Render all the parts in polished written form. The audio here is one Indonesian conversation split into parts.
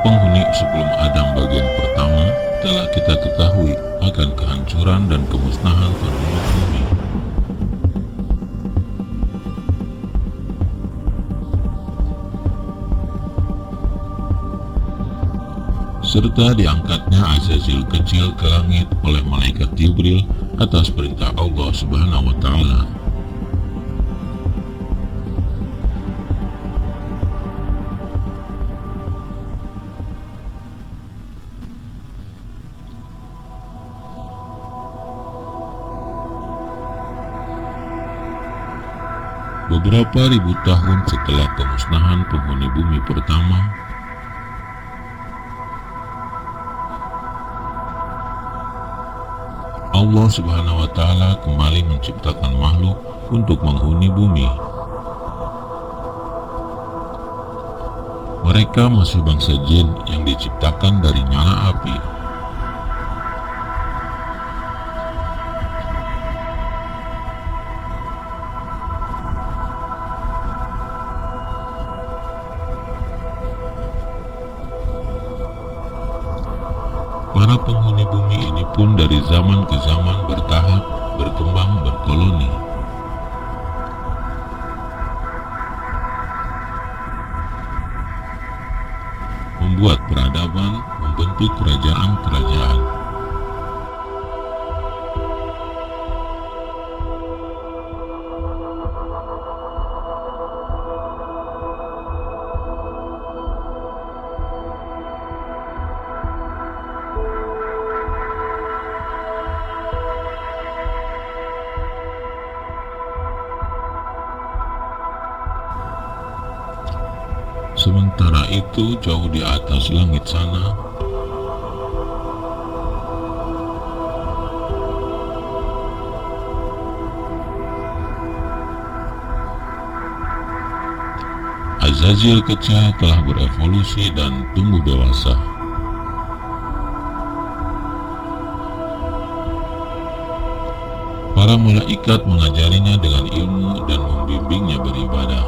penghuni sebelum Adam bagian pertama, telah kita ketahui akan kehancuran dan kemusnahan penduduk bumi. Serta diangkatnya Azazil kecil ke langit oleh malaikat Jibril atas perintah Allah Subhanahu wa Ta'ala. Beberapa ribu tahun setelah kemusnahan penghuni bumi pertama, Allah Subhanahu wa Ta'ala kembali menciptakan makhluk untuk menghuni bumi. Mereka masih bangsa jin yang diciptakan dari nyala api. Para penghuni bumi ini pun dari zaman ke zaman bertahap, berkembang, berkoloni. Membuat peradaban, membentuk kerajaan-kerajaan. Sementara itu, jauh di atas langit sana, Azazil kecil telah berevolusi dan tumbuh dewasa. Para malaikat mengajarinya dengan ilmu dan membimbingnya beribadah.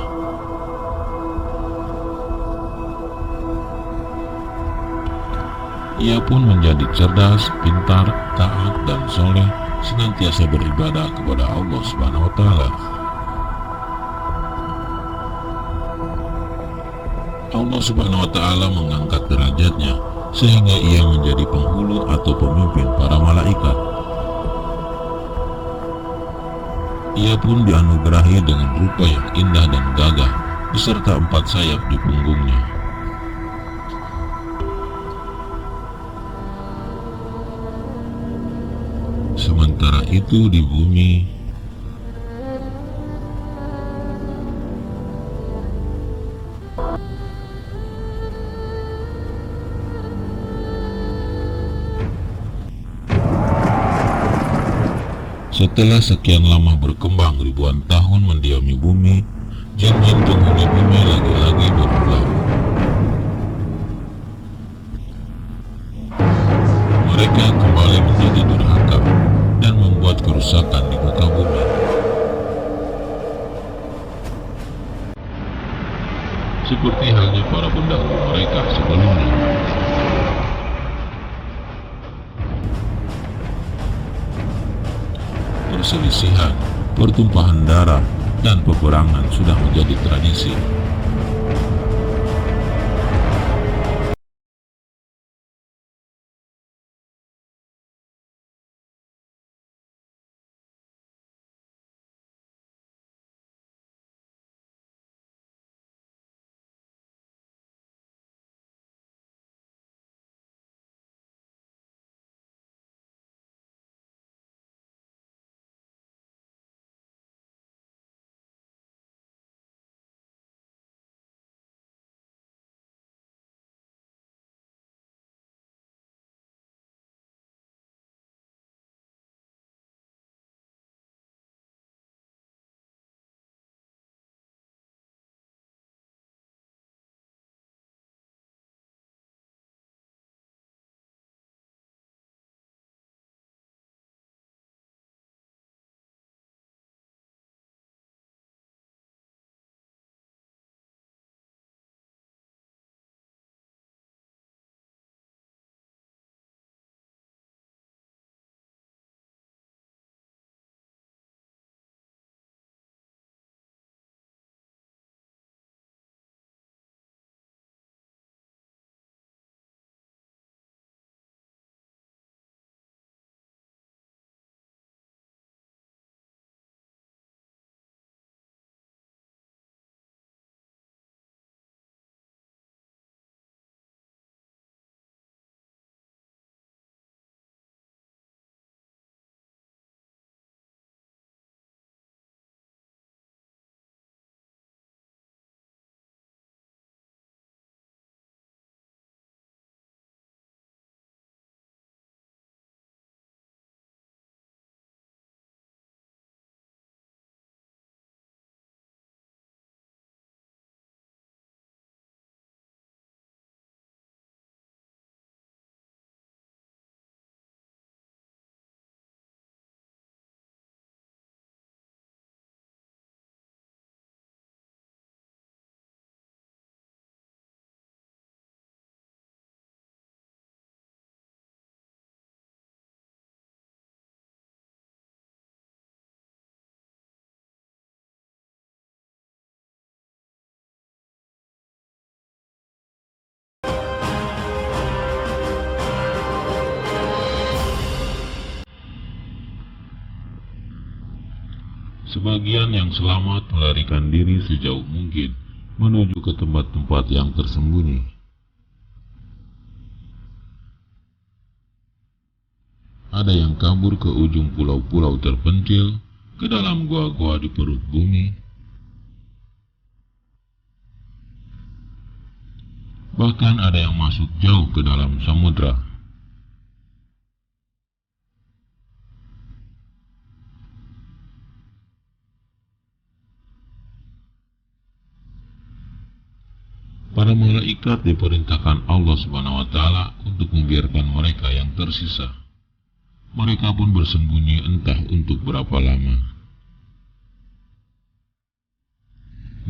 Ia pun menjadi cerdas, pintar, taat, dan soleh, senantiasa beribadah kepada Allah Subhanahu wa Ta'ala. Allah Subhanahu wa Ta'ala mengangkat derajatnya sehingga ia menjadi penghulu atau pemimpin para malaikat. Ia pun dianugerahi dengan rupa yang indah dan gagah beserta 4 sayap di punggungnya. Sementara itu di bumi, setelah sekian lama berkembang ribuan tahun mendiami bumi, jin-jin penghuni bumi lagi-lagi berulah. Mereka kembali menjadi durhaka dan membuat kerusakan di muka bumi. Seperti halnya para pendahulu mereka sebelumnya. Perselisihan, pertumpahan darah, dan peperangan sudah menjadi tradisi. Sebagian yang selamat melarikan diri sejauh mungkin menuju ke tempat-tempat yang tersembunyi. Ada yang kabur ke ujung pulau-pulau terpencil, ke dalam gua-gua di perut bumi. Bahkan ada yang masuk jauh ke dalam samudra. Para malaikat diperintahkan Allah Subhanahu wa Ta'ala untuk membiarkan mereka yang tersisa. Mereka pun bersembunyi entah untuk berapa lama.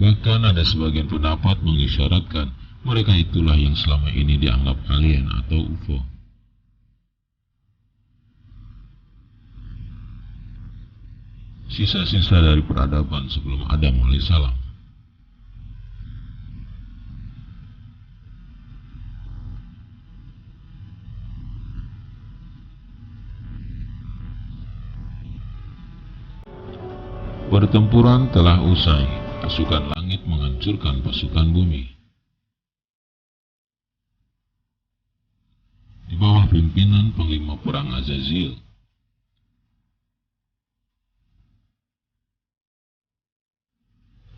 Bahkan ada sebagian pendapat mengisyaratkan mereka itulah yang selama ini dianggap alien atau UFO. Sisa-sisa dari peradaban sebelum Adam alaihissalam. Pertempuran telah usai, pasukan langit menghancurkan pasukan bumi. Di bawah pimpinan panglima perang Azazil.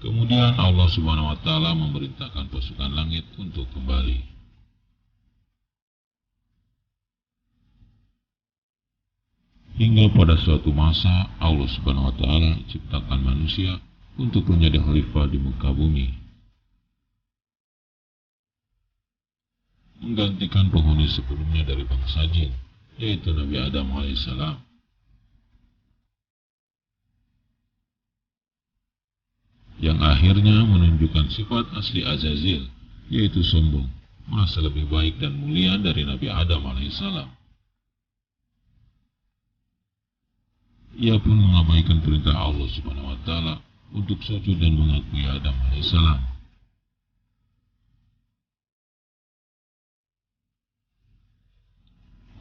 Kemudian Allah Subhanahu wa Ta'ala memerintahkan pasukan langit untuk kembali. Hingga pada suatu masa Allah Subhanahu wa Ta'ala ciptakan manusia untuk menjadi khalifah di muka bumi, menggantikan penghuni sebelumnya dari bangsa jin, yaitu Nabi Adam alaihissalam. Yang akhirnya menunjukkan sifat asli Azazil, yaitu sombong, merasa lebih baik dan mulia dari Nabi Adam alaihissalam. Ia pun mengabaikan perintah Allah Subhanahu wa Ta'ala untuk sujud dan mengakui Adam alaihissalam.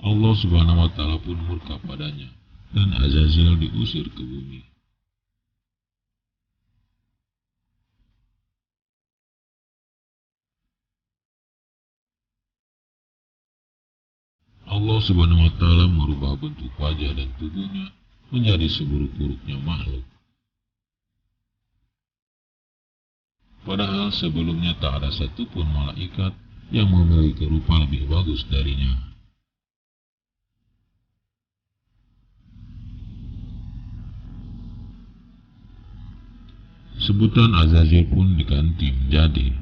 Allah Subhanahu wa Ta'ala pun murka padanya dan Azazil diusir ke bumi. Allah Subhanahu wa Ta'ala merubah bentuk wajah dan tubuhnya menjadi seburuk-buruknya makhluk. Padahal sebelumnya tak ada satupun malaikat yang memiliki rupa lebih bagus darinya. Sebutan Azazil pun diganti menjadi